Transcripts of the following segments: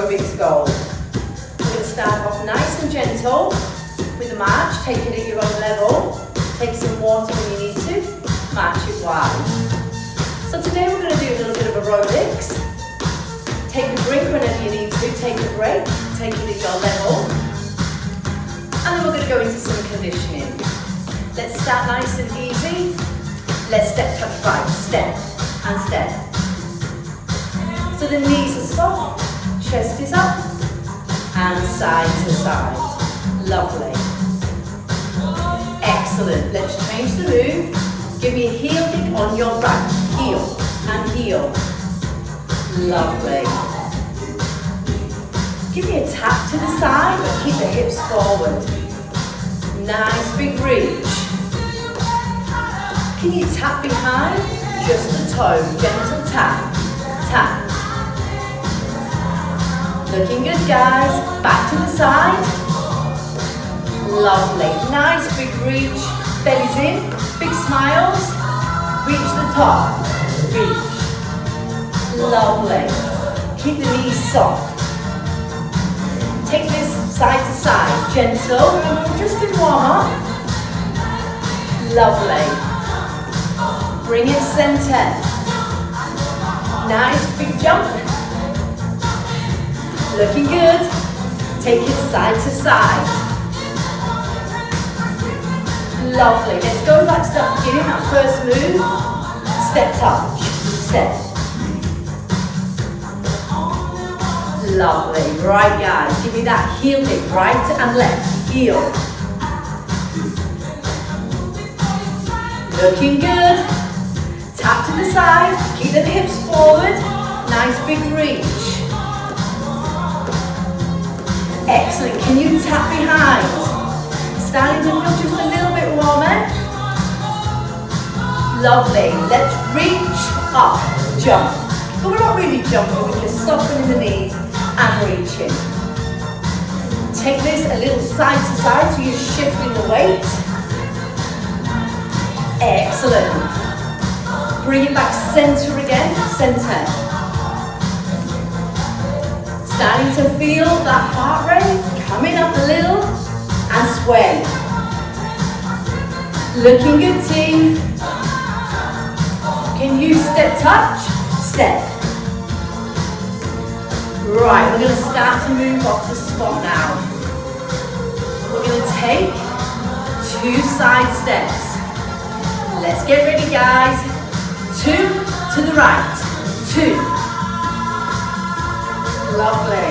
aerobics goal. We're going to start off nice and gentle with a march. Take it at your own level. Take some water when you need to. March it wide. So today we're going to do a little bit of aerobics. Take a drink whenever you need to. Take a break. Take it at your level. And then we're going to go into some conditioning. Let's start nice and easy. Let's step, touch, right. Step and step. So the knees are soft, chest is up, and side to side. Lovely. Excellent. Let's change the move. Give me a heel kick on your right. Heel and heel. Lovely. Give me a tap to the side, but keep the hips forward. Nice big reach. Can you tap behind? Just the toe. Gentle tap. Tap. Looking good, guys. Back to the side. Lovely. Nice big reach. Belly's in. Big smiles. Reach the top. Reach. Lovely. Keep the knees soft. Take this side to side. Gentle. Remember, just in warm up. Lovely. Bring it center. Nice big jump. Looking good. Take it side to side. Lovely. Let's go back to the beginning, that first move. Step, touch, step. Lovely. Right, guys. Give me that heel dip, right and left. Heel. Looking good. Tap to the side. Keep the hips forward. Nice big reach. Excellent. Can you tap behind? Starting to feel just a little bit warmer. Lovely. Let's reach up. Jump. But we're not really jumping. We're just softening the knees and reaching. Take this a little side to side so you're shifting the weight. Excellent. Bring it back center again. Center. Starting to feel that heart rate coming up a little and sway. Looking good, team. Can you step, touch? Step. Right, we're going to start to move off the spot now. We're going to take 2 side steps. Let's get ready, guys. 2 to the right. 2. Lovely.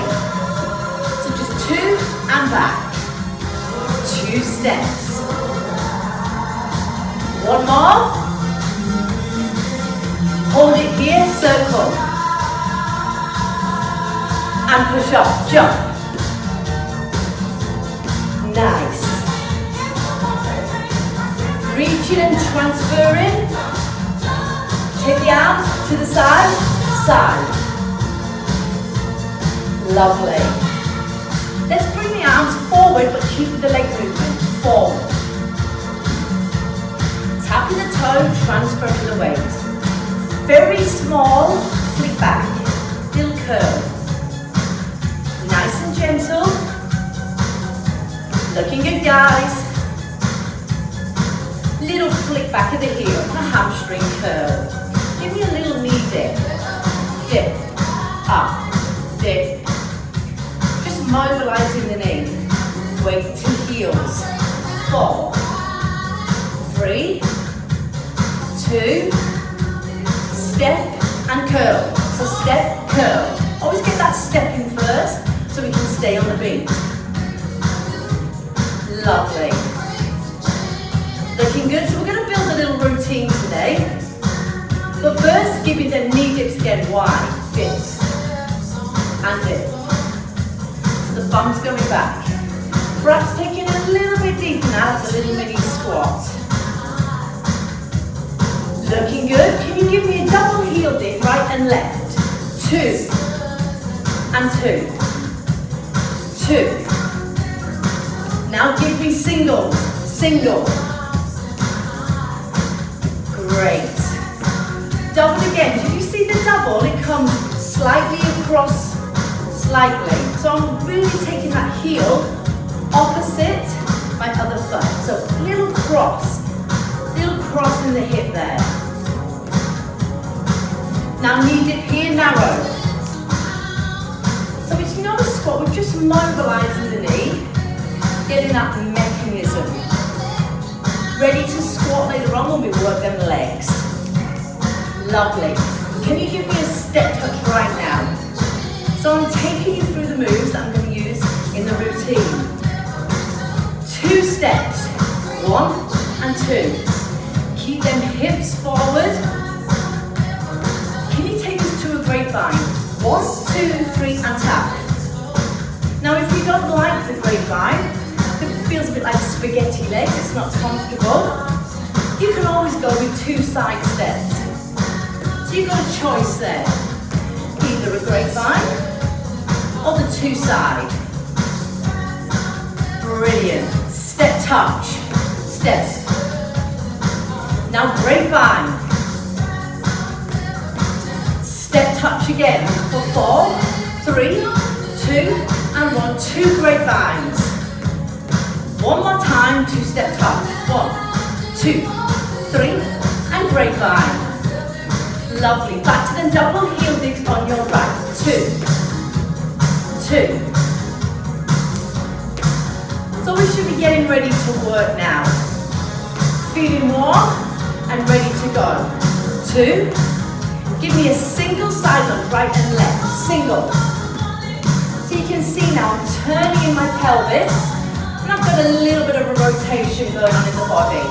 So just 2 and back. 2 steps. 1 more. Hold it here, circle. And push up, jump. Nice. Reaching and transferring. Take the arms to the side, side. Lovely. Let's bring the arms forward but keep the leg movement forward. Tapping the toe, transferring the weight. Very small, flick back, little curl. Nice and gentle. Looking good, guys. Little flick back of the heel, a hamstring curl. Give me a little knee dip. Dip, up, dip. Mobilizing the knee. Weight to heels. 4, 3, 2, step and curl. So step, curl. Always get that step in first so we can stay on the beat. Lovely. Looking good. So we're going to build a little routine today. But first, give me the knee dips again. Wide. Dip. And dip. The bum's going back. Perhaps taking a little bit deeper now, it's a little mini squat. Looking good. Can you give me a double heel dip, right and left? 2 and 2. 2. Now give me singles. Single. Great. Double again. Did you see the double? It comes slightly across slightly. So I'm really taking that heel opposite my other foot. So little cross in the hip there. Now knee dip here, narrow. So it's not a squat, we're just mobilising the knee, getting that mechanism. Ready to squat later on when we work them legs. Lovely. Can you give me a step touch right now? So I'm taking you through the moves that I'm going to use in the routine. 2 steps, 1 and 2. Keep them hips forward. Can you take us to a grapevine? 1, 2, 3 and tap. Now if you don't like the grapevine, it feels a bit like spaghetti legs, it's not comfortable, you can always go with 2 side steps. So you've got a choice there. Either a grapevine or the 2 side. Brilliant. Step touch. Step. Now grapevine. Step touch again for 4, 3, 2 and 1. 2 grapevines. One more time, 2 step touch. 1, 2, 3 and grapevine. Lovely. Back to the double heel digs on your right. 2, 2. So we should be getting ready to work now. Feeling warm and ready to go. 2. Give me a single side lunge, right and left. Single. So you can see now I'm turning in my pelvis and I've got a little bit of a rotation going on in the body.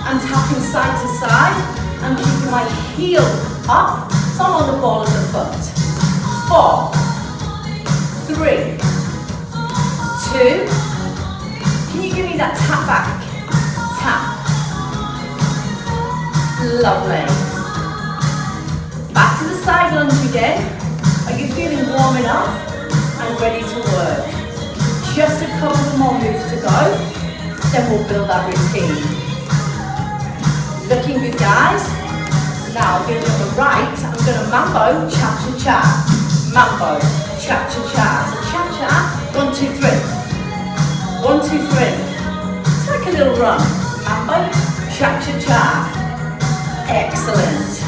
I'm tapping side to side. I'm keeping my heel up, so I'm on the ball of the foot. 4, 3, 2. Can you give me that tap back? Tap. Lovely. Back to the side lunge again. Are you feeling warm enough and ready to work? Just a couple more moves to go, then we'll build that routine. Looking good, guys. Now I'm going to do on the right, I'm going to mambo, cha-cha-cha. Mambo, cha-cha-cha. So cha-cha, 1, 2, 3. 1, 2, 3. It's like a little run. Mambo, cha-cha-cha. Excellent.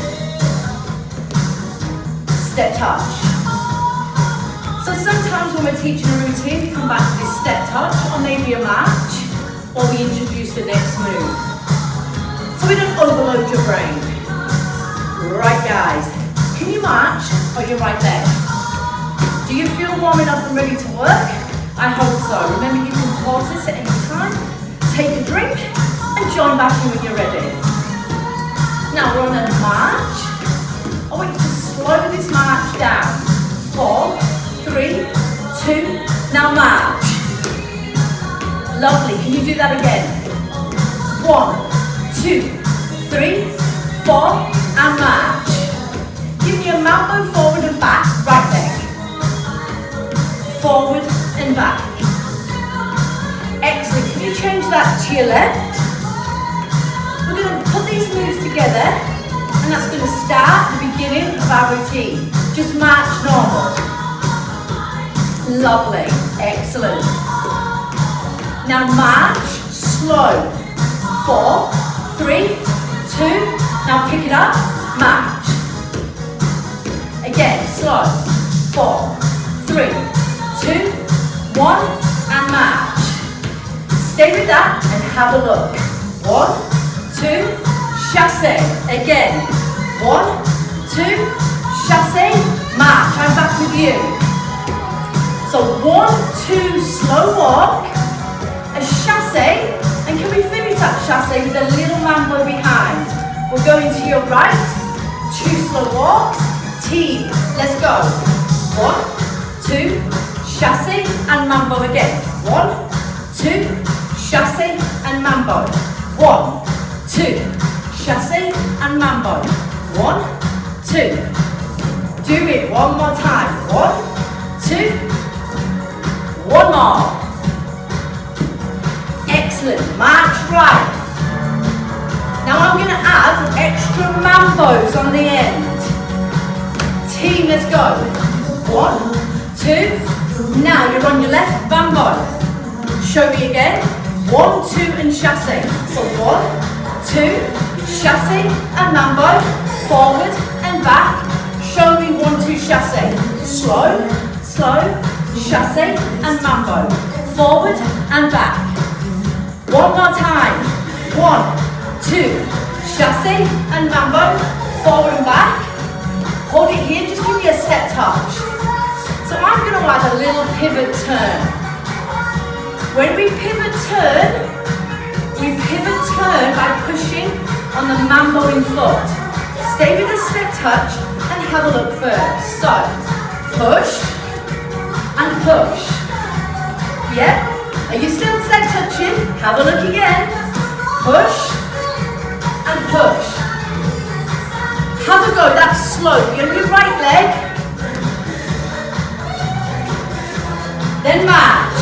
Step touch. So sometimes when we're teaching a routine, we come back to this step touch, or maybe a march, or we introduce the next move. So we don't overload your brain. Right, guys. Can you march on your right leg? Do you feel warm enough and ready to work? I hope so. Remember, you can pause this at any time, take a drink, and join back in when you're ready. Now we're on a march. I want you to slow this march down. 4, 3, 2, now march. Lovely. Can you do that again? 1, 2, 3, 4, and march. Give me a mambo forward and back, right leg. Forward and back. Excellent. Can you change that to your left? We're going to put these moves together, and that's going to start the beginning of our routine. Just march normal. Lovely. Excellent. Now march slow. 4, 3, 2, now pick it up, march. Again, slow. 4, 3, 2, 1, and march. Stay with that and have a look. 1, 2, chassé. Again. 1, 2, chassé, march. I'm back with you. So 1, 2, slow walk, a chassé. And can we finish that chassé with a little mambo behind? We're going to your right, 2 slow walks, team, let's go. 1, 2, chassé and mambo again. 1, 2, chassé and mambo. 1, 2, chassé and mambo. 1, 2. Do it one more time. 1, 2, 1 more. Excellent, march right. Now I'm going to add extra mambos on the end. Team, let's go. 1, 2, 2. Now you're on your left bambo. Show me again. 1, 2 and chasse. So 1, 2, chasse and mambo. Forward and back. Show me 1, 2 chasse. Slow, slow, chasse and mambo. Forward and back. One more time. 1, 2, chasse and mambo. Forward and back. Hold it here, just give me a step touch. So I'm going to add a little pivot turn. When we pivot turn by pushing on the mamboing foot. Stay with a step touch and have a look first. So, push and push. Yeah? Are you still step touching? Have a look again. Push and push. Have a go, that's slow. You're on your right leg. Then match.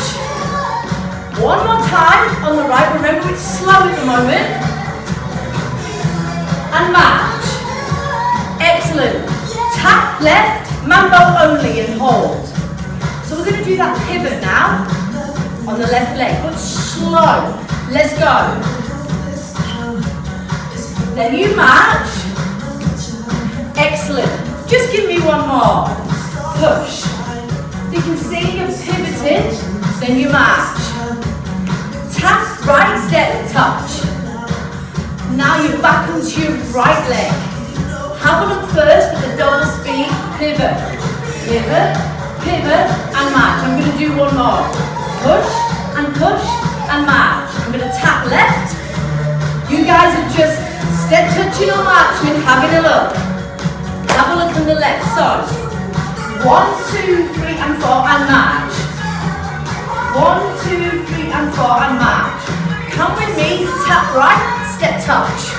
One more time on the right. Remember it's slow at the moment. And match. Excellent. Tap left, mambo only and hold. So we're going to do that pivot now on the left leg, but slow. Let's go. Then you match. Excellent. Just give me one more. Push. So you can see you're pivoting, then you match. Tap, right step, touch. Now you're back onto your right leg. Have a look first at the double speed pivot. Pivot, pivot, and match. I'm going to do one more. Push, and match. I'm going to tap left. You guys are just step touching or matching, having a look. Have a look on the left. So, 1, 2, 3 and 4 and match. 1, 2, 3 and 4 and match. Come with me, tap right, step touch.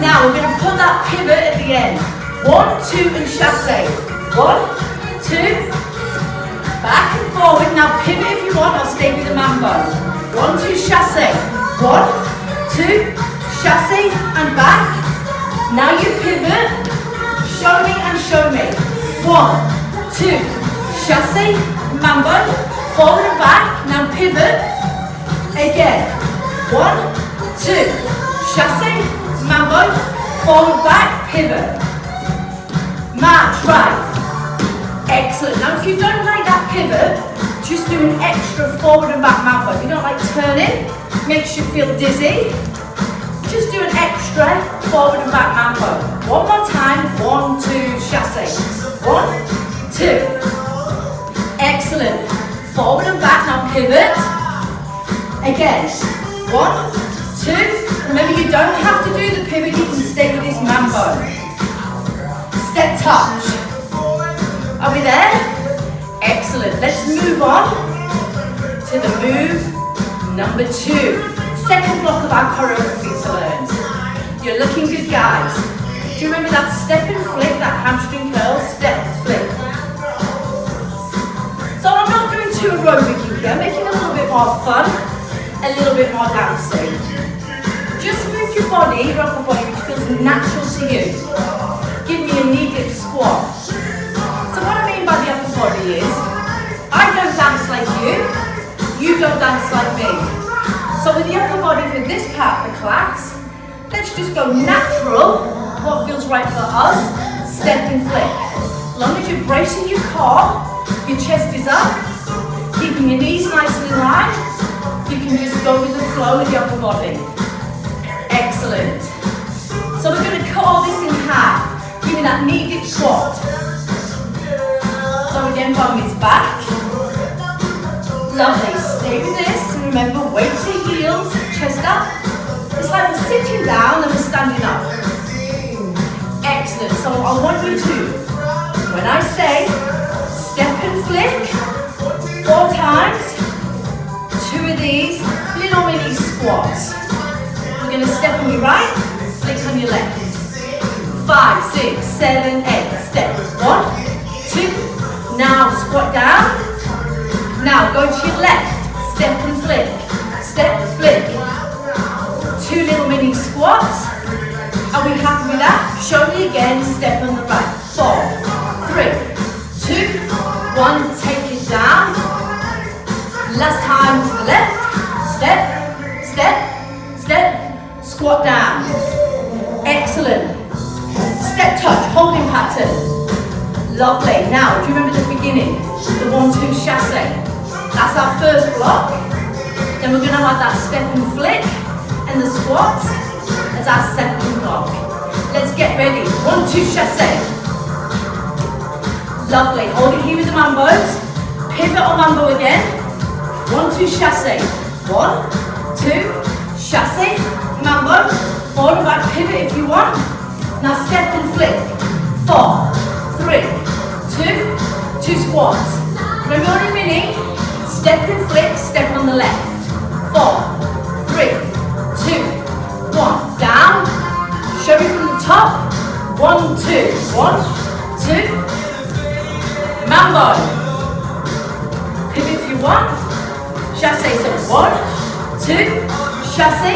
Now we're going to put that pivot at the end. 1, 2 and chasse. 1, 2, back and forward. Now pivot if you want or stay with the mambo. 1, 2, chasse. 1, 2, chasse and back. Now you pivot. Show me and show me. 1, 2, chasse, mambo, forward and back. Now pivot. Again. 1, 2, chasse, mambo, forward, back, pivot. Match, right. Excellent. Now if you don't like that pivot, just do an extra forward and back mambo. If you don't like turning, makes you feel dizzy. Just do an extra forward and back mambo. One more time. 1, 2, chasse. 1, 2. Excellent. Forward and back. Now pivot. Again. 1, 2. Remember, you don't have to do the pivot. You can stay with this mambo. Step touch. Are we there? Excellent. Let's move on to the move number 2. Second block of our choreography to learn. You're looking good, guys. Do you remember that step and flick, that hamstring curl, step, flick? So I'm not doing too aerobic here, I'm making it a little bit more fun, a little bit more dancing. Just move your body, your upper body, which feels natural to you. Give me a knee dip squat. So what I mean by the upper body is, I don't dance like you don't dance like me. So with the upper body for this part of the class, let's just go natural, what feels right for us, step and flick. As long as you're bracing your core, your chest is up, keeping your knees nice and in line, you can just go with the flow with the upper body. Excellent. So we're going to cut all this in half. Give me that knee dip squat. So again, bum is back. Lovely. Stay with this. And remember, weight to heels, chest up. It's like we're sitting down and we're standing up. Excellent. So I want you to, when I say step and flick 4 times, 2 of these little mini squats. We're going to step on your right, flick on your left. 5, 6, 7, 8. Step. 1, 2. Now squat down. Now go to your left. Step and flick. Step, flick. 2 little mini squats. Are we happy with that? Show me again. Step on the right. 4, 3, 2, One, take it down. Last time to the left. Step, step, step, squat down. Excellent. Step touch, holding pattern. Lovely. Now, do you remember the beginning? The 1-2 chassé. That's our first block. Then we're going to have that step and flick and the squats as our second block. Let's get ready. 1-2 chassé. Lovely. Hold it here with the mambos. Pivot on mambo again. 1-2 chassé. 1, 2, chassé, mambo. Forward back pivot if you want. Now step and flick. 4, 3, 2, 2 squats. Remember on your mini, step and flick, step on the left. 4, 3, 2, 1. Down. Show me from the top. 1, 2. 1, 2. Mambo. Pivot if you want. Chassé. So 1, 2. Chassé.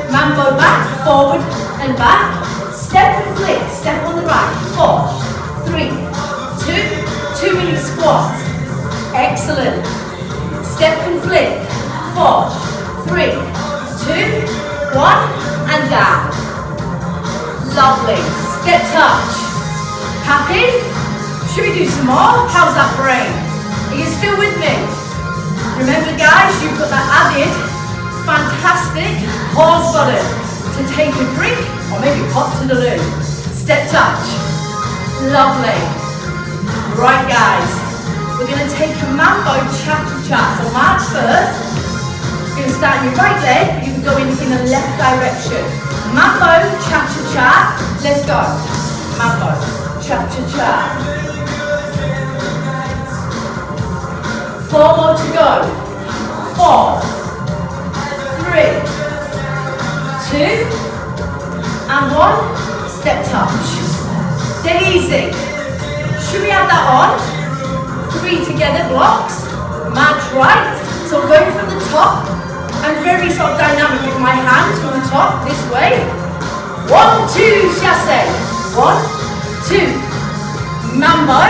Mambo back. Forward and back. Step and flick. Step on the right. 4, 3, 2. 2 mini squats. Excellent. Step and flick. 4, 3, 2, 1, and down. Lovely. Step touch. Happy? Should we do some more? How's that brain? Are you still with me? Remember guys, you've got that added fantastic pause button to take a drink or maybe pop to the loo. Step touch. Lovely. Right guys, we're going to take a mambo cha-cha-cha. So march first. You're going to start on your right leg, but you can go in the left direction. Mambo cha-cha-cha. Let's go. Mambo cha-cha-cha. 4 more to go. 4, 3, 2, and 1. Step touch. Dead easy. Should we have that on? 3 together blocks. March right. So going from the top. I'm very sort of dynamic with my hands from the top this way. 1, 2, chassé. 1, 2. Mambo.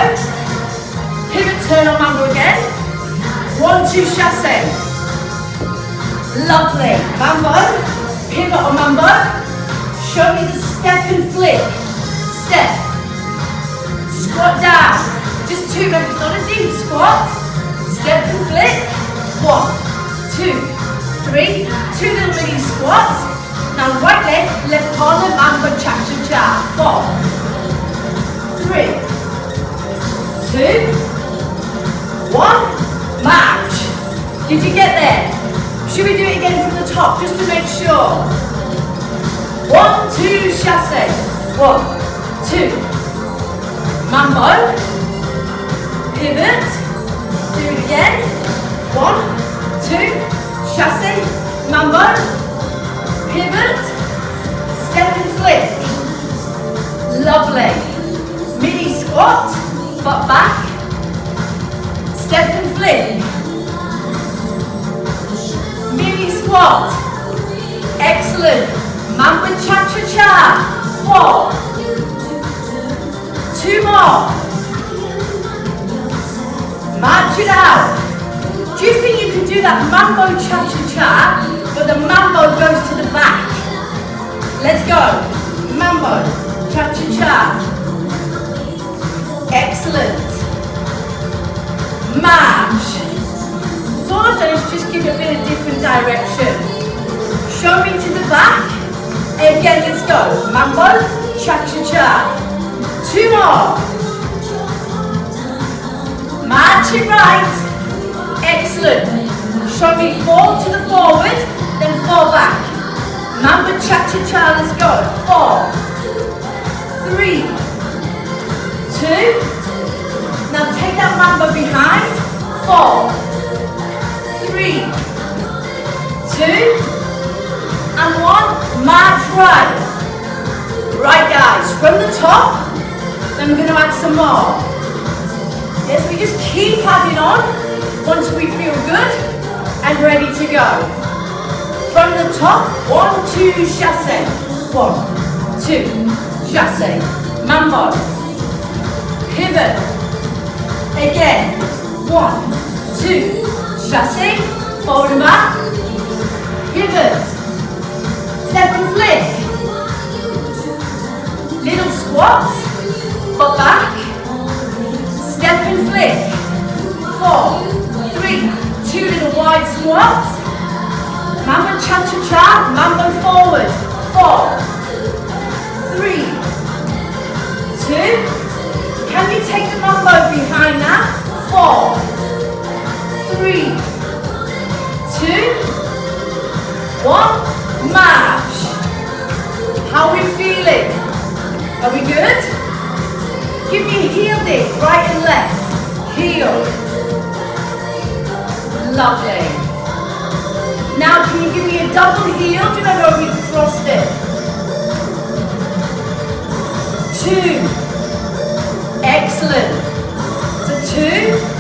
Pivot turn on mambo again. 1, 2, chassé. Lovely. Mambo. Pivot on mambo. Show me the step and flick. Step. Squat down. Just 2, remember it's not a deep squat. Step and flick. 1, 2, 3. 2 little mini squats. Now right leg, left corner, mambo cha-cha-cha. 4, 3, 2, 1. March. Did you get there? Should we do it again from the top just to make sure? 1, 2, chassé. 1, 2. Mambo. Pivot. Do it again. 1, 2. Chassé. Mambo. Pivot. Step and flick. Lovely. Mini squat. Butt back. Step and flick. Mini squat. Excellent. Mambo cha-cha-cha. 4. 2 more. March it out. Do you think you can do that mambo cha-cha-cha, but the mambo goes to the back? Let's go. Mambo cha-cha-cha. Excellent. March. So all I've done is just give a bit of different direction. Show me to the back. Again, let's go. Mambo, cha-cha-cha. 2 more. March it right. Excellent. Show me 4 to the forward, then 4 back. Mambo cha-cha-cha, let's go. 4, 3, 2. Now take that mambo behind. 4, 3, 2, and 1. March right. Right guys, from the top, then we're going to add some more. Yes, we just keep adding on once we feel good and ready to go. From the top, 1, 2, chassé. 1, 2, chassé. Mambo. Pivot. Again. 1, 2, chassé, forward and back, pivot, step and flick, little squats, butt back, step and flick, 4, 3, 2 little wide squats, mambo cha-cha-cha, mambo forward, 4, 3, 2, can you take the mambo behind that? 4, 3, 2, 1, march. How are we feeling? Are we good? Give me a heel dip, right and left. Heel. Lovely. Now can you give me a double heel? Do you know how we crossed it? 2. Excellent. So 2.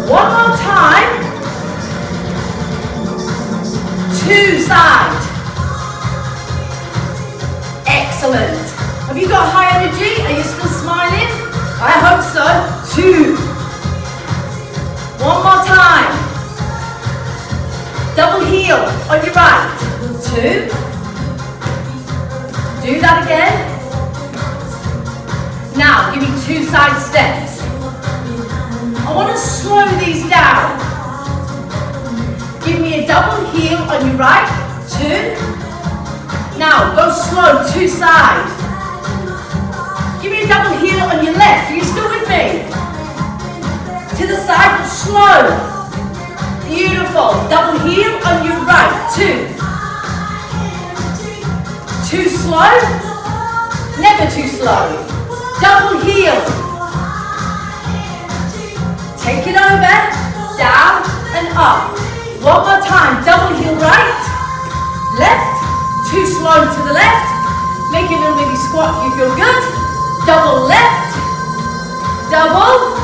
One more time. 2 side. Excellent. Have you got high energy? Are you still smiling? I hope so. 2. One more time. Double heel on your right. 2. Do that again. Now, give me 2 side steps. I want to slow these down. Give me a double heel on your right. 2. Now, go slow, 2 sides. Give me a double heel on your left. Are you still with me? To the side, but slow. Beautiful. Double heel on your right. 2. Too slow? Never too slow. Double heel. Take it over, down and up. One more time. Double heel right, left. Too slow to the left. Make a little mini squat if you feel good. Double left, double,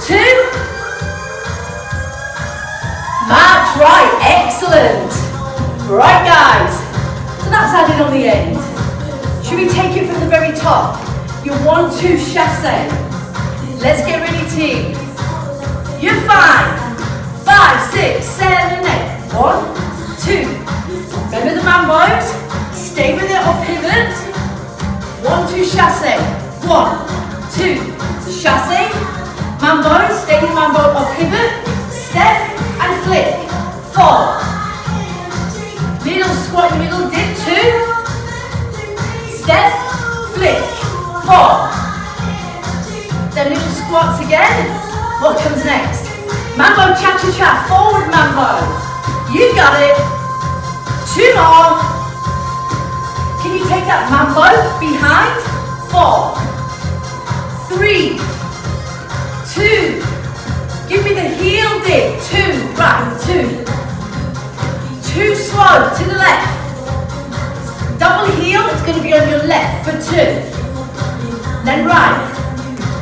2. March right. Excellent. Right, guys. So that's added on the end. Should we take it from the very top? Your 1, 2 chassé. Let's get ready, team. You're fine. 5, 6, 7, 8. 1, 2. Remember the mambos? Stay with it or pivot. 1, 2 chassé. 1, 2 chassé. Mambo. Stay with mambo or pivot. Step and flick. 4. Little squat, middle dip. 2. Step, flick. 4. Then little squats again. What comes next? Mambo cha-cha-cha, forward mambo. You got it. 2 more. Can you take that mambo behind? 4, 3, 2. Give me the heel dip. 2, right, 2. Too slow to the left. Double heel, it's going to be on your left for 2. Then right.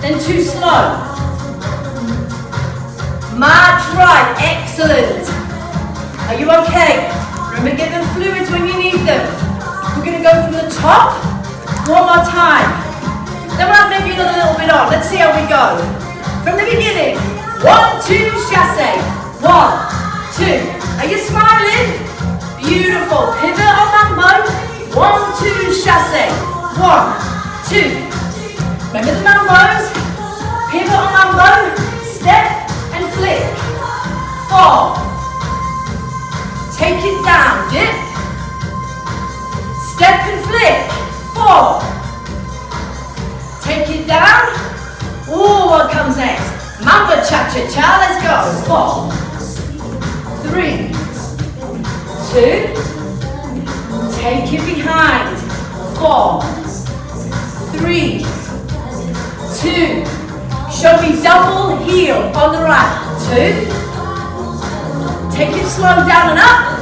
Then 2 slow. March right. Excellent. Are you okay? Remember, get the fluids when you need them. We're going to go from the top. One more time. Then we'll have maybe another little bit on. Let's see how we go. From the beginning. 1, 2, chassé. 1, 2. Are you smiling? Beautiful. Pivot on mambo. 1, 2, chassé. 1, 2. Remember the mambos? Pivot on mambo. Step and flick. 4. Take it down. Dip. Step and flick. 4. Take it down. Ooh, what comes next? Mambo cha-cha-cha. Let's go. 4, 3, 2. Take it behind. 4, 3, 2. Show me double heel on the right. 2. Take it slow down and up.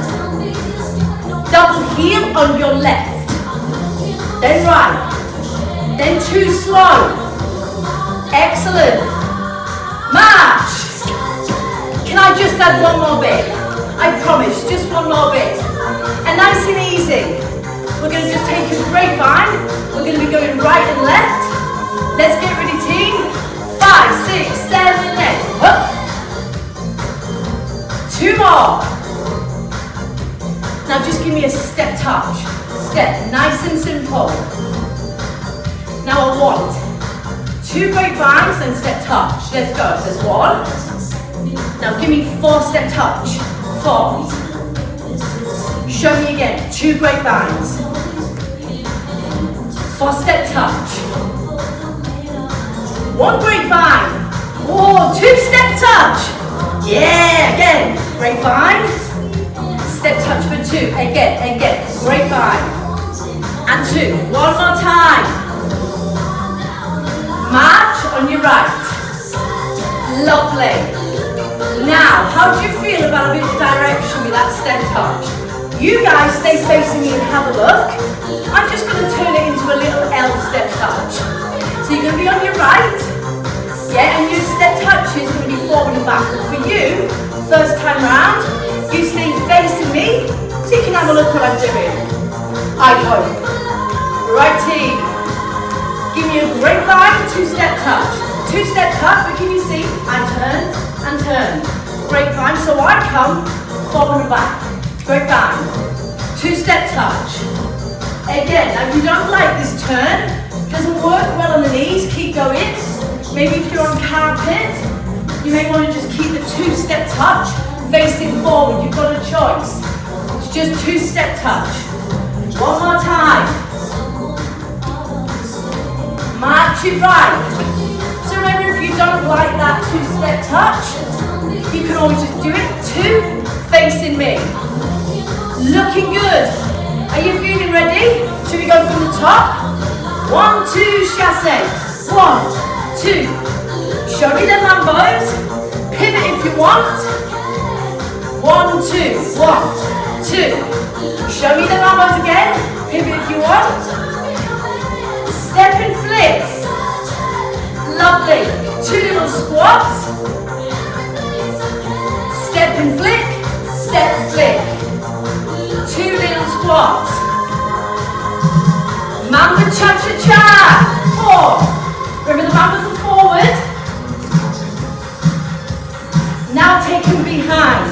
Double heel on your left. Then right. Then 2 slow. Excellent. March. Can I just add one more bit? I promise, just one more bit. And nice and easy. We're going to just take a grapevine. We're going to be going right and left. Let's get ready, team. 5, 6, 7, 8. more. Now just give me a step touch. Step, nice and simple. Now I want 2 grapevines and step touch. Let's go. There's 1. Now give me 4 step touch. 4. Show me again. 2 grapevines. 4 step touch. 1 grapevine. Oh, 2 step touch. Yeah, again. Grapevine. Step touch for 2. Again. Grapevine. And 2. One more time. March on your right. Lovely. Now, how do you feel about a bit of direction with that step touch? You guys stay facing me and have a look. I'm just going to turn it into a little L step touch. So you're going to be on your right. Yeah, and your step touch is going to be forward and back. For you, first time round, you stay facing me so you can have a look what I'm doing. I hope. Right team. Give me a grapevine, 2 step touch. 2 step touch, but can you see? I turn and turn. Grapevine, so I come forward and back. Grapevine. 2 step touch. Again, now if you don't like this turn, doesn't work well on the knees, keep going. Maybe if you're on carpet, you may want to just keep the 2 step touch facing forward. You've got a choice. It's just 2 step touch. One more time. March it right. So remember, if you don't like that 2 step touch, you can always just do it 2 facing me. Looking good. Are you feeling ready? Should we go from the top? 1, 2, chasse. 1, 2. Show me the mambos. Pivot if you want. 1, 2. 1, 2. Show me the mambos again. Pivot if you want. Step and flip. Lovely. 2 little squats. Step and flick. Step, flick. 2 little squats. Mamba cha-cha-cha. 4. Remember the mambas are forward. Now take them behind.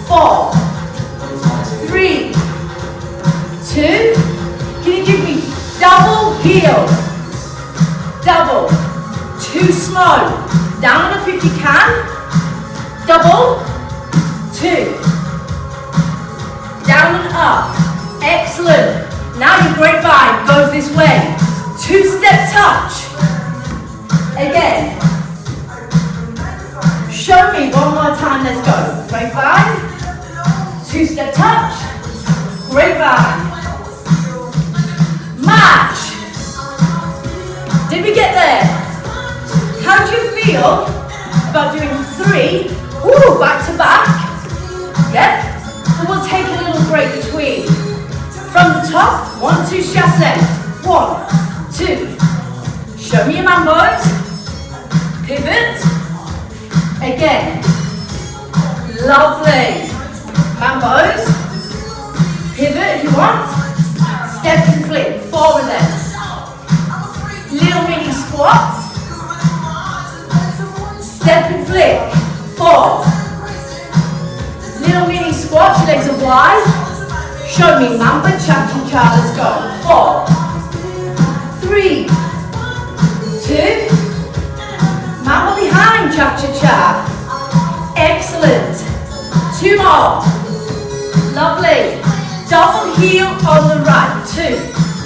4. 3. 2. Can you give me double heel? Double. 2 slow. Down and up if you can. Double. 2. Down and up. Excellent. Now your grapevine goes this way. 2 step touch. Again. Show me one more time. Let's go. Grapevine. 2 step touch. Grapevine. March. Did we get there? How do you feel about doing 3? Ooh, back to back. Yep. And we'll take a little break between. From the top, 1, 2, chasse. 1, 2. Show me your mambos. Pivot. Again. Lovely. Mambos. Pivot if you want. Step and flip. Forward then. Little mini squats. Step and flick. 4. Little mini squats, your legs are wide. Show me mamba cha-cha-cha, let's go. 4. 3. 2. Mamba behind cha-cha-cha. Excellent. 2 more. Lovely. Double heel on the right. 2.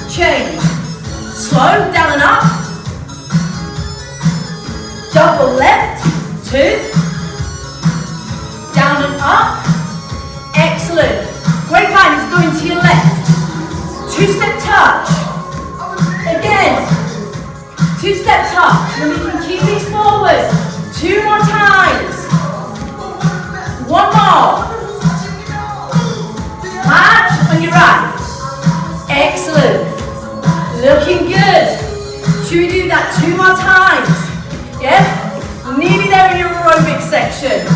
Change. Slow, down and up. Double left. 2. Down and up. Excellent. Grapevine is going to your left. 2 step touch. Again. 2 step touch. And we can keep these forward. 2 more times. 1 more. March on your right. Excellent. Looking good. Should we do that 2 more times? Yeah? Nearly there in your aerobic section.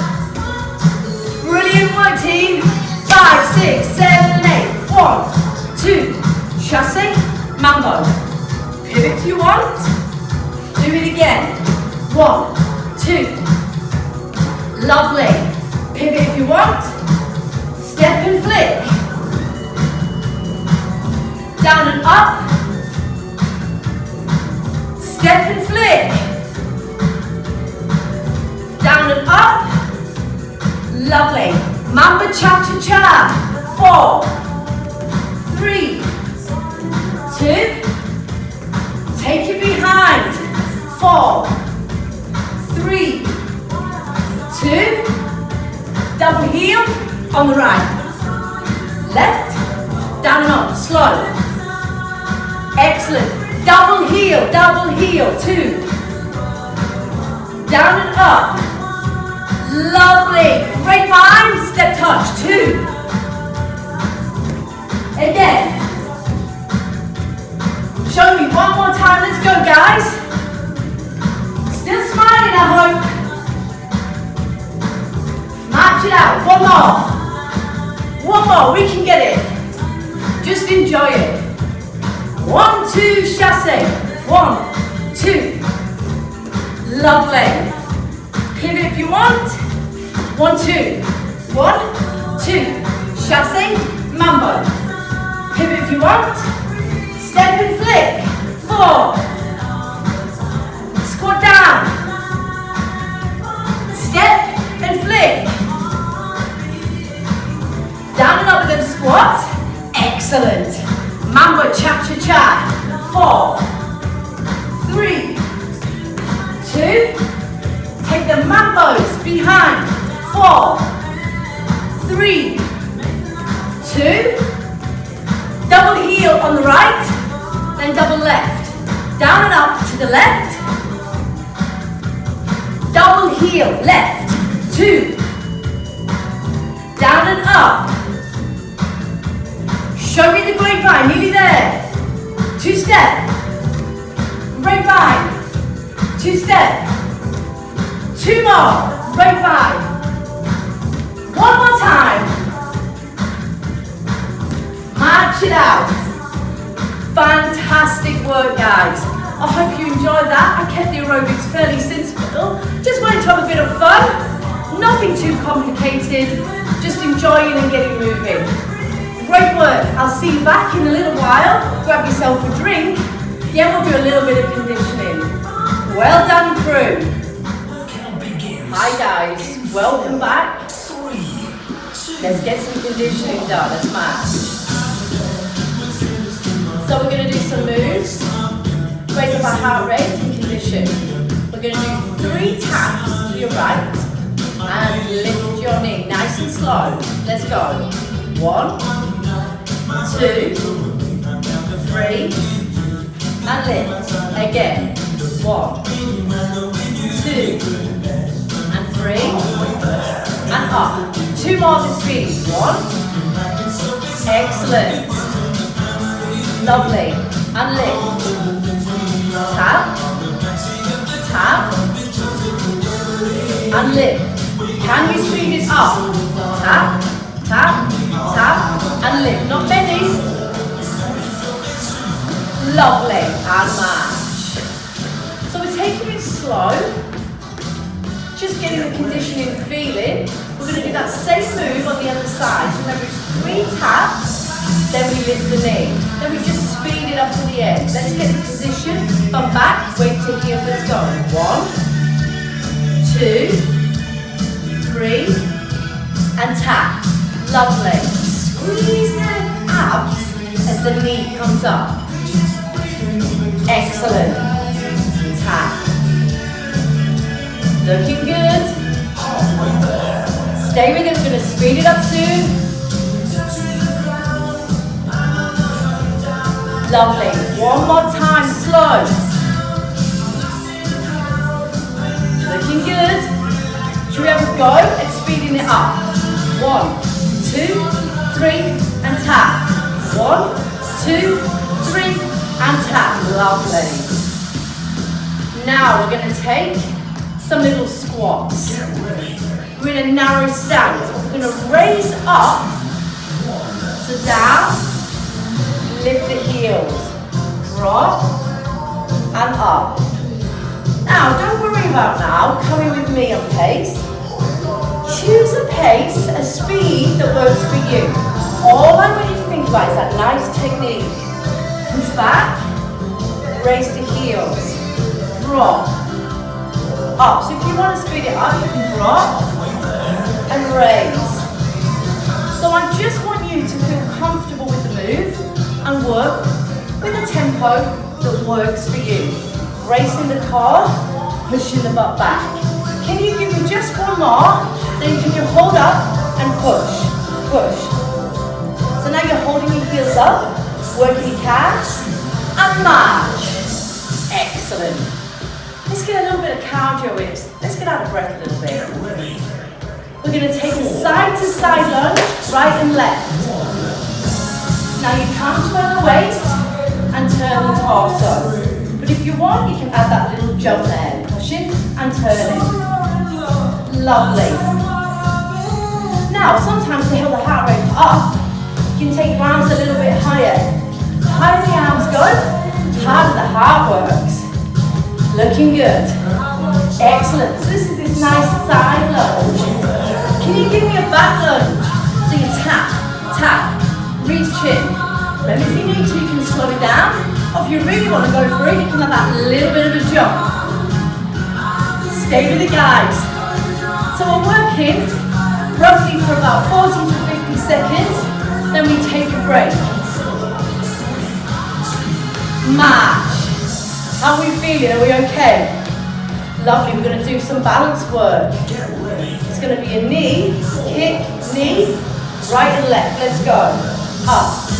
Brilliant work, team. 5, 6, 7, and 8. 1, 2. Chasse. Mambo. Pivot if you want. Do it again. 1, 2. Lovely. Pivot if you want. and flick. Down and up. Step and flick. Down and up. Lovely. Mamba cha-cha-cha. 4, 3, 2. Take it behind. 4, 3, 2. Double heel on the right. Left. Down and up. Slow. Excellent. Double heel. 2. Down and up. Lovely. Grapevine. Step touch. 2. Again. Show me one more time. Let's go, guys. Still smiling, I hope. March it out. One more. We can get it. Just enjoy it. 1, 2, chasse. 1, 2. Lovely. Pivot if you want. 1, 2. 1, 2. Chasse. Mambo. Pivot if you want. Step and flick. 4. Squat down. Step and flick. Down and up with them squats. Excellent. Mambo cha-cha-cha. 4, 3, 2. Take the mambos behind. 4, 3, 2. Double heel on the right, then double left. Down and up to the left. Double heel, left. 2. Down and up. Show me the grapevine, nearly there. 2 step. Grapevine. 2 step. 2 more. Grapevine. 1 more time. March it out. Fantastic work, guys. I hope you enjoyed that. I kept the aerobics fairly simple. Just wanted to have a bit of fun. Nothing too complicated. Just enjoying and getting moving. Great work. I'll see you back in a little while. Grab yourself a drink. Yeah, we'll do a little bit of conditioning. Well done, crew. Hi guys, welcome back. Let's get some conditioning done. Let's match. So we're going to do some moves. Raise up our heart rate and condition. We're going to do 3 taps to your right and lift your knee nice and slow. Let's go. 1, 2, 3, and lift. Again. 1, 2, and 3, and up. 2 more to speed. 1. Excellent. Lovely. And lift. Tap. Tap. And lift. Can we speed it up? Tap. Tap. Tap. And lift. Not many. Lovely. And match. So we're taking it slow. Just getting the conditioning feeling. We're going to do that same move on the other side. So remember, it's 3 taps, then we lift the knee. Then we just speed it up to the end. Let's get the position. Bump back, weight to heel, let's go. 1, 2, 3, and tap. Lovely. Squeeze the abs as the knee comes up. Excellent. Tap. Looking good. Stay with it, we're going to speed it up soon. Lovely. 1 more time, slow. Looking good. Should we have a go at speeding it up? 1, 2, 3, and tap. 1, 2, 3, and tap. Lovely. Now we're going to take some little squats. We're in a narrow stance. We're going to raise up, so down, lift the heels, drop, and up. Now, don't worry about now, coming with me on pace. choose a pace, a speed that works for you. All I want you to think about is that nice technique. Push back, raise the heels, drop, up. So if you want to speed it up, you can drop and raise. So I just want you to feel comfortable with the move and work with a tempo that works for you. Racing the car, pushing the butt back. Can you give me just one more? Then can you hold up and push, push. So now you're holding your heels up, working your calves, and march. Excellent. Let's get a little bit of cardio in it. Let's get out of breath a little bit. We're going to take a side to side lunge, right and left. Now you transfer the weight and turn the torso. But if you want, you can add that little jump there, pushing and turning. Lovely. Now, sometimes to hold the heart rate up, you can take your arms a little bit higher. The higher the arms go, the harder the heart works. Looking good. Excellent. So this is this nice side lunge. Can you give me a back lunge? So you tap, tap, reach in. Remember, if you need to, you can slow it down. Or if you really want to go for it, you can have that little bit of a jump. Stay with it, guys. So we're working roughly for about 40 to 50 seconds. Then we take a break. March. How are we feeling? Are we okay? Lovely. We're going to do some balance work. It's going to be a knee, kick, knee, right and left. Let's go. Up.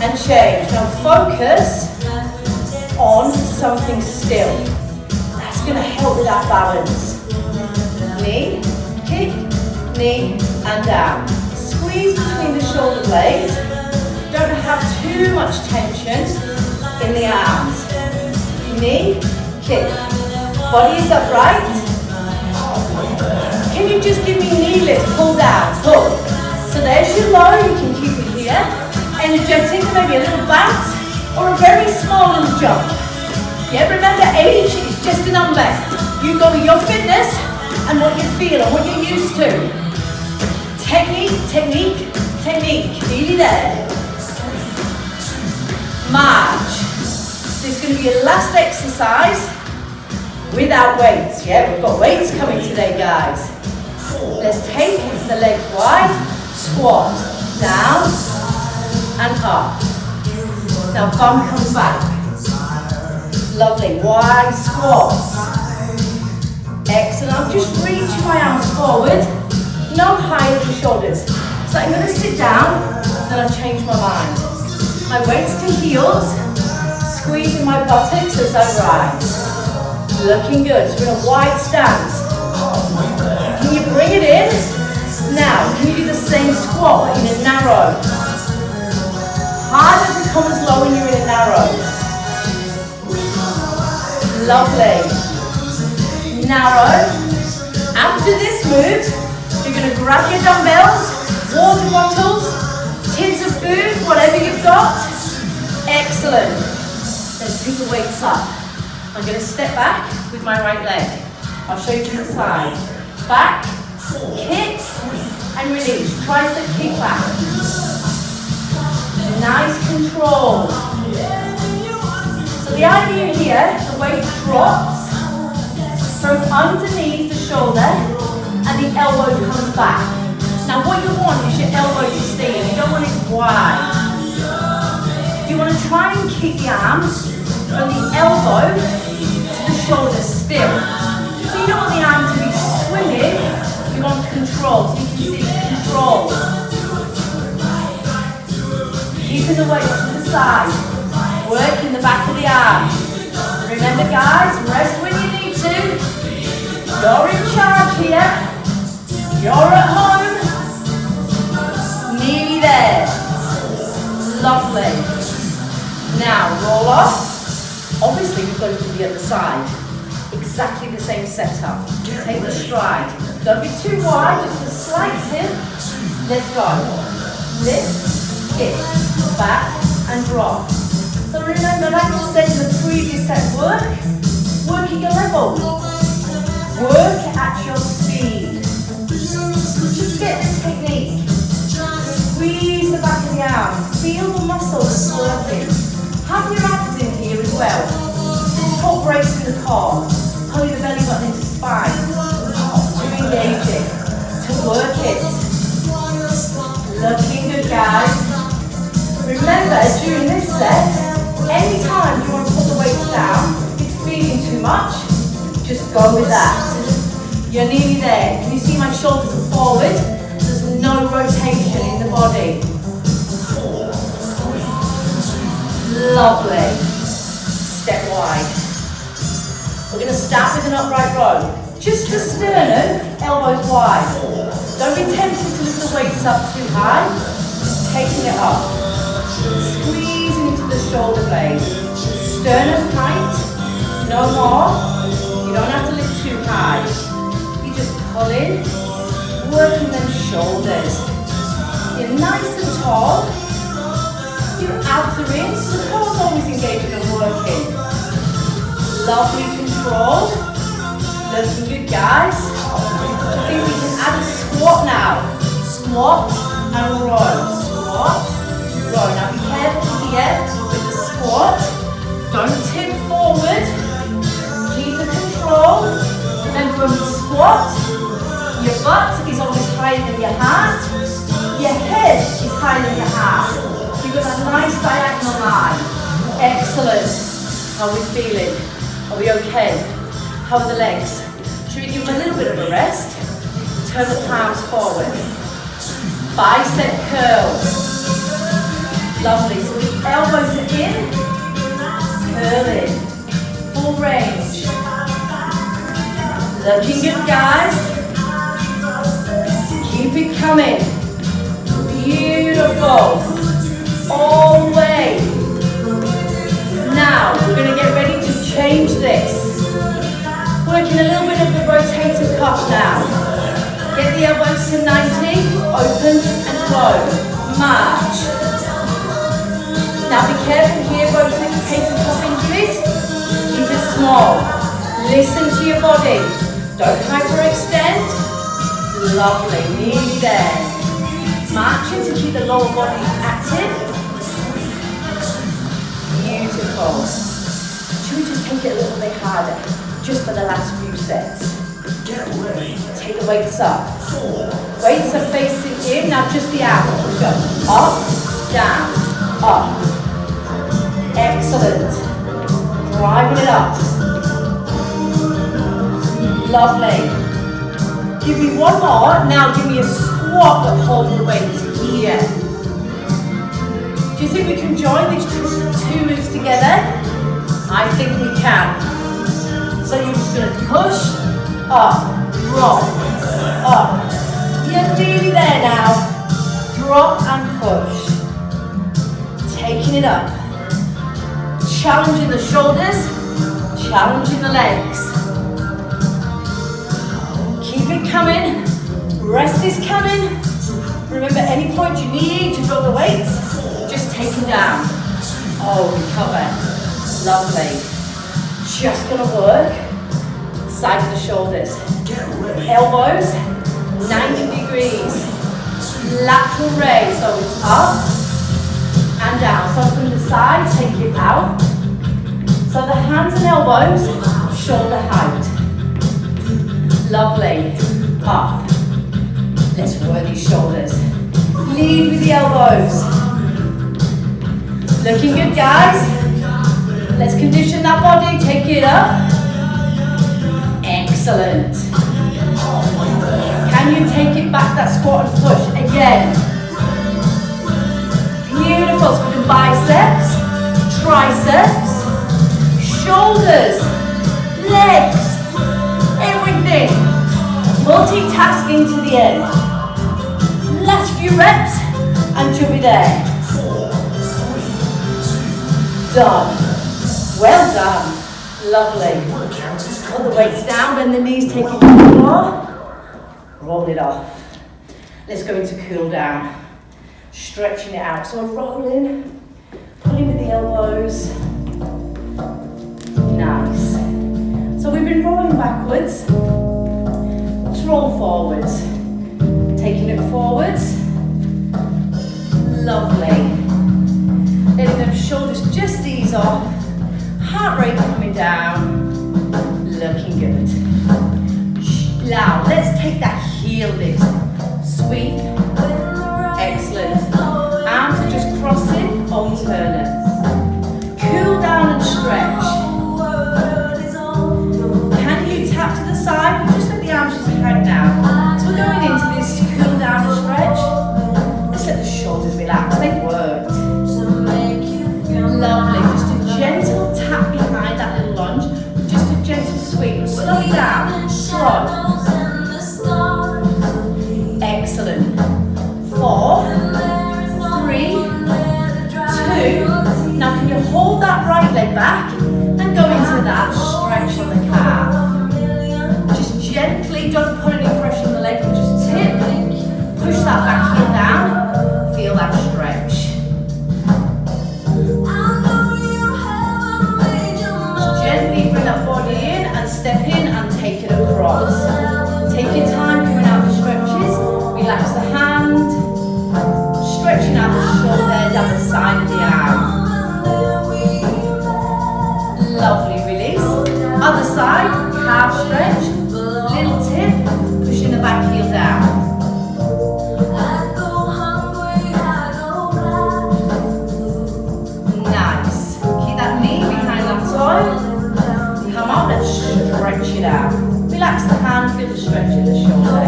And change. Now focus on something still. That's going to help with that balance. Knee, kick, knee, and down. Squeeze between the shoulder blades. Don't have too much tension in the arms. Knee, kick. Body is upright. Can you just give me knee lift? Pull down, pull. So there's your low, you can keep it here. Energetic, maybe a little bounce, or a very small little jump. Yeah, remember age is just a number. You go with your fitness and what you feel and what you're used to. Technique, technique, technique. Nearly there. March. This is going to be your last exercise without weights. Yeah, we've got weights coming today, guys. Let's take the legs wide, squat, down and up. Now bum comes back. Lovely, wide squats. Excellent, I'm just reaching my arms forward, no higher than the shoulders. So I'm going to sit down, then I'll change my mind. My weights to heels, squeezing my buttocks as I rise. Looking good, so we're in a wide stance. Can you bring it in? Now, can you do the same squat but in a narrow? Harder to come as low when you're in a narrow. Lovely. Narrow. After this move, you're going to grab your dumbbells, water bottles, tins of food, whatever you've got. Excellent. Let's pick the weights up. I'm going to step back with my right leg. I'll show you from the side. Back, kick, and release. Tricep kick back. Nice control. So the idea here, the weight drops from underneath the shoulder and the elbow comes back. Now what you want is your elbow to stay in. You don't want it wide. You want to try and keep the arms from the elbow to the shoulder still. So you don't want the arm to be swinging, you want control. So you can see control. Keeping the weight to the side. Work in the back of the arm. Remember guys, rest when you need to. You're in charge here. You're at home. Nearly there. Lovely. Now roll off. Obviously we've got to do the other side. Exactly the same setup. Take the stride. Don't be too wide, just a slight tip. Let's go. Lift, kick, back and drop. So remember, like I said in the previous set work at your level. Work at your speed. bracing the core, pulling the belly button into spine, to engage it, to work it. Looking good, guys. Remember, during this set, anytime you want to put the weights down, if it's feeling too much, just go with that. You're nearly there. Can you see my shoulders are forward? There's no rotation in the body. Lovely. Step wide. We're going to start with an upright row. Just the sternum, elbows wide. Don't be tempted to lift the weights up too high. Just taking it up. Squeezing into the shoulder blade. Sternum height, no more. You don't have to lift too high. You just pull in, working them shoulders. You're nice and tall. Your abs are in, so the core's always engaging and working. Lovely control. Looking good, guys. I think we can add a squat now. Squat and row. Squat, row. Now be careful here with the squat. Don't tip forward. Keep the control. Remember when we squat, your butt is always higher than your heart. Your head is higher than your heart. So you've got that nice diagonal line. Excellent. How are we feeling? Are we okay? How are the legs? Should we give them a little bit of a rest? Turn the palms forward. Bicep curl. Lovely. So the elbows are in. Curling. Full range. Looking good, guys. Keep it coming. Beautiful. All the way. Now, we're going to get ready to change this. Working a little bit of the rotator cuff now. Get the elbows to 90, open and close. March. Now be careful here, rotator cuff injuries. Keep it small. Listen to your body. Don't hyperextend. Lovely, nearly there. Marching to keep the lower body active. Beautiful. Should we just take it a little bit harder? Just for the last few sets. Get ready. Take the weights up. Weights are facing in, now just the arms. Push up. Up, down, up. Excellent. Driving it up. Lovely. Give me one more. Now give me a squat that holds the weights here. Do you think we can join these two moves together? I think we can. So you're just going to push, up, drop, up. You're nearly there now. Drop and push. Taking it up. Challenging the shoulders, challenging the legs. Keep it coming. Rest is coming. Remember, any point you need to drop the weights, just take them down. Oh, recover. Lovely. Just gonna work side of the shoulders. Elbows, 90 degrees. Lateral raise, so it's up and down. So from the side, take it out. So the hands and elbows, shoulder height. Lovely. Up. Let's work these shoulders. Lead with the elbows. Looking good, guys. Let's condition that body, take it up. Excellent. Can you take it back, that squat and push? Again. Beautiful. So we do biceps, triceps, shoulders, legs, everything. Multitasking to the end. Last few reps and you'll be there. Done. Well done. Lovely. Put the weights down, bend the knees, take it to the floor. Roll it off. Let's go into cool down. Stretching it out. So rolling, pulling with the elbows. Nice. So we've been rolling backwards. Let's roll forwards. Taking it forwards. Lovely. Letting them shoulders just ease off. Heart rate coming down. Looking good. Now, let's take that heel lift. Sweep. Excellent. Arms are just crossing, alternate. Cool down and stretch. Can you tap to the side? But just let the arms just hang down. So we're going into this cool down and stretch. Let's let the shoulders relax. They've worked. Lovely. Just a gentle tap behind that little lunge. Just a gentle sweep. Slow it down. Slow. Excellent. 4, 3, 2. Now can you hold that right leg back and go into that stretch on the calf. Just gently, don't put any pressure on the leg, but just tip. Push that back heel down. Feel that stretch. Just gently bring that body in and step in and take it across. Take your time coming out the stretches. Relax the hand. Stretching out the shoulder down the side of the arm. Lovely release. Other side, calf stretch. Little tip, pushing the back heel down. Nice. Keep that knee behind that toe. Come on, let's stretch it out. Relax the hand, feel the stretch in the shoulder.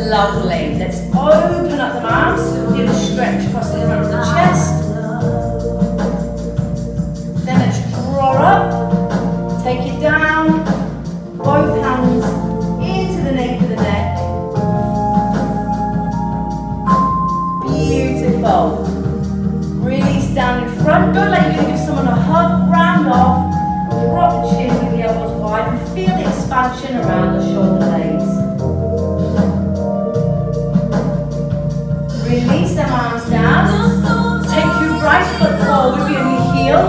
Lovely. Let's open up the arms. Little stretch across the front of the chest. Then let's draw up. Take it down. Both hands into the nape of the neck. Beautiful. Release down in front. Don't let you give someone a hug. Round off. Drop the chin with the elbows wide and feel the expansion around the shoulder blades. Release them arms down. Take your right foot forward with your heel.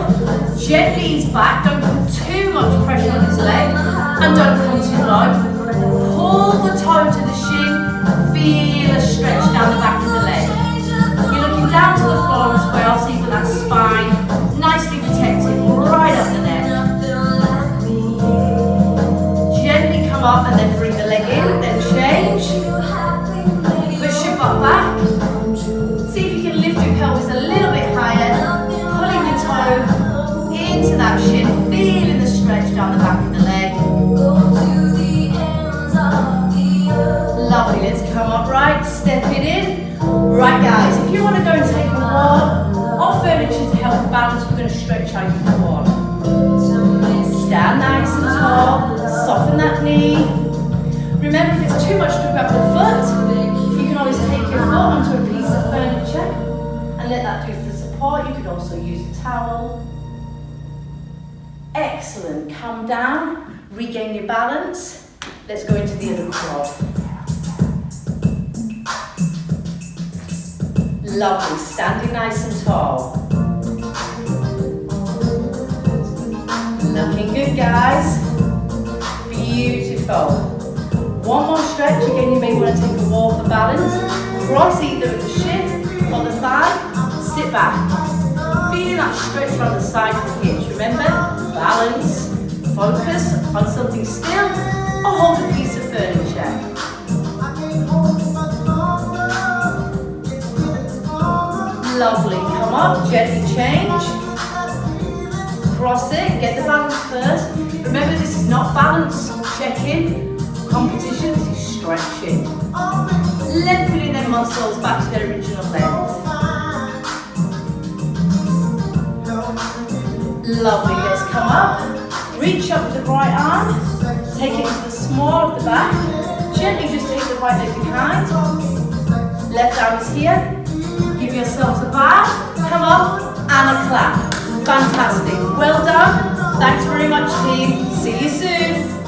Gently ease back. Don't put too much pressure on his leg. And don't come too low. Pull the toe to the shin. Feel a stretch down the back of the leg. You're looking down to the floor as well, so you've got that spine nicely protected right up the neck. Gently come up and then bring the leg in, then change. Push your butt back. See if you can lift your pelvis a little bit higher, pulling the toe into that shin, feeling the stretch down the back of the leg. Lovely, let's come upright, step it in. Right guys, if you want to go and take a walk or furniture to help balance, we're going to stretch out your core. Stand nice and tall, soften that knee. Remember, if it's too much to grab the foot, you can always take your foot onto a piece of furniture and let that do for support. You could also use a towel. Excellent, come down, regain your balance. Let's go into the other quad. Lovely, standing nice and tall. Looking good, guys. Beautiful. One more stretch. Again, you may want to take a wall for balance. Cross either the shin or the thigh. Sit back. Feeling that stretch around the side of the hips. Remember, balance. Focus on something still or hold a piece of furniture. Lovely. Come up, gently change. Cross it, get the balance first. Remember, this is not balance check-in, competition, this is stretching. Lengthening their muscles back to their original length. Lovely, let's come up. Reach up with the right arm. Take it into the small of the back. Gently just take the right leg behind. Left arm is here. Give yourselves a bow. Come up and a clap. Fantastic. Well done. Thanks very much, team. See you soon.